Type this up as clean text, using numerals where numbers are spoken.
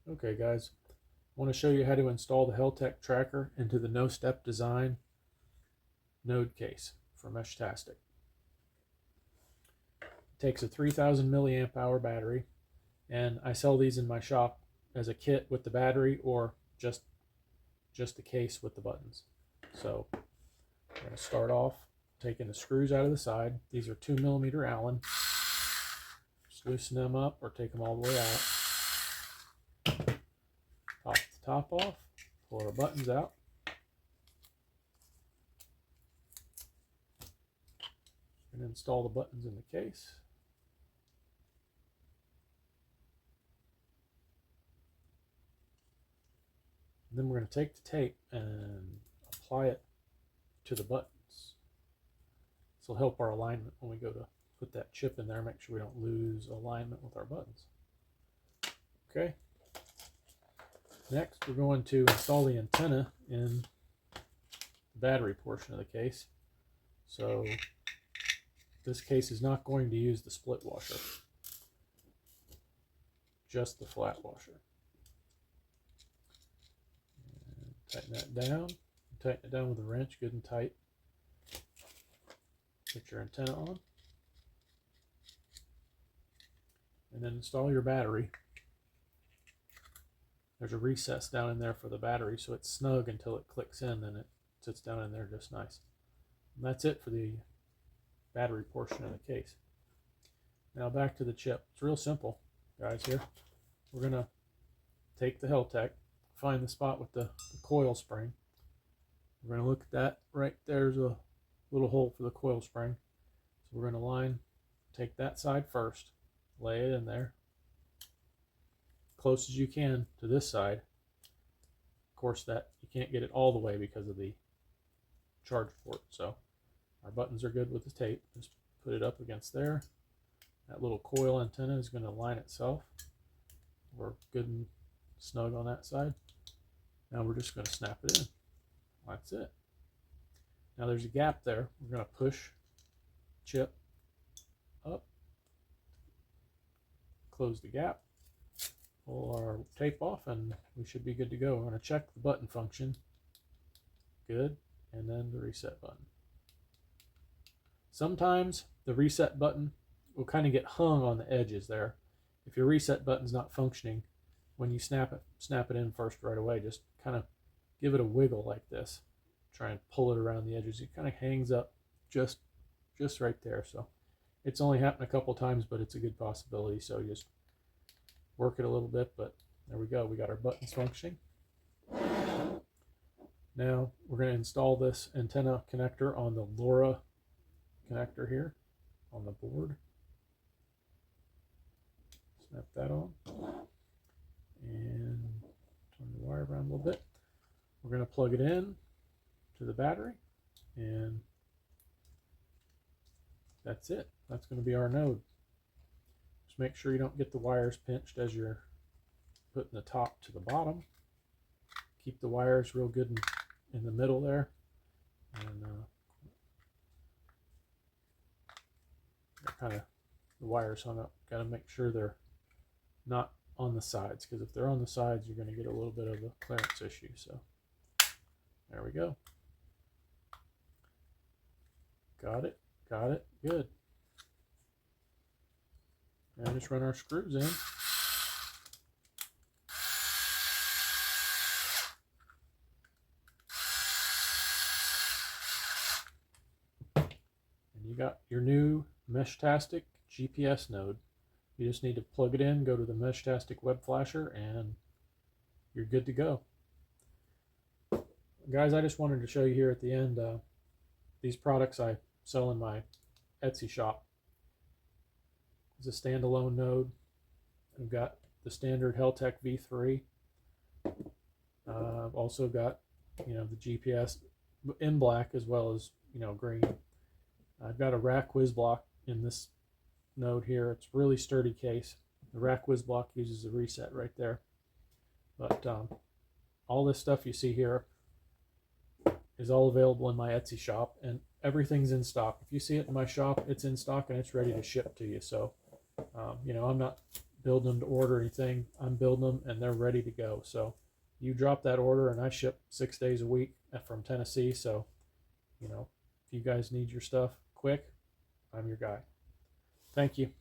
Okay guys, I want to show you how to install the Heltec tracker into the No Step Design node case for meshtastic. It takes a 3000 milliamp hour battery, and I sell these in my shop as a kit with the battery or just the case with the buttons. So I'm going to start off taking the screws out of the side. These are 2mm Allen. Just loosen them up or take them all the way out. Pop the top off, pull our buttons out. And install the buttons in the case. And then we're going to take the tape and apply it to the buttons. This will help our alignment when we go to put that chip in there, make sure we don't lose alignment with our buttons. Okay. Next, we're going to install the antenna in the battery portion of the case. So this case is not going to use the split washer, just the flat washer. And tighten that down. Tighten it down with a wrench, good and tight. Put your antenna on. And then install your battery. There's a recess down in there for the battery, so it's snug until it clicks in, then it sits down in there just nice. And that's it for the battery portion of the case. Now back to the chip. It's real simple, guys. Here we're going to take the Heltec, find the spot with the coil spring. We're going to look at that. Right there's a little hole for the coil spring. So we're going to take that side first, lay it in there, close as you can to this side. Of course, that you can't get it all the way because of the charge port. So our buttons are good with the tape. Just put it up against there. That little coil antenna is going to line itself. We're good and snug on that side. Now we're just going to snap it in. That's it. Now there's a gap there. We're going to push chip up, close the gap, pull our tape off, and we should be good to go. We're going to check the button function. Good. And then the reset button. Sometimes the reset button will kind of get hung on the edges there. If your reset button's not functioning, when you snap it in first right away, just kind of give it a wiggle like this. Try and pull it around the edges. It kind of hangs up just right there. So it's only happened a couple times, but it's a good possibility. So just work it a little bit, but there we go. We got our buttons functioning. Now we're going to install this antenna connector on the LoRa connector here on the board. Snap that on and turn the wire around a little bit. We're going to plug it in to the battery, and that's it. That's going to be our node. Just make sure you don't get the wires pinched as you're putting the top to the bottom. Keep the wires real good in the middle there, and kind of the wires hung up. Got to make sure they're not on the sides, because if they're on the sides, you're going to get a little bit of a clearance issue. So there we go. Got it, good. Now just run our screws in. And you got your new meshtastic GPS node. You just need to plug it in, go to the meshtastic web flasher, and you're good to go. Guys, I just wanted to show you here at the end, these products I sell in my Etsy shop. It's a standalone node. I've got the standard Heltec V3. I've also got, the GPS in black as well as, green. I've got a rack whiz block in this node here. It's a really sturdy case. The rack whiz block uses a reset right there. But all this stuff you see here is all available in my Etsy shop, and everything's in stock. If you see it in my shop, it's in stock and it's ready to ship to you. So, I'm not building them to order anything. I'm building them and they're ready to go. So you drop that order and I ship 6 days a week from Tennessee. So, if you guys need your stuff quick, I'm your guy. Thank you.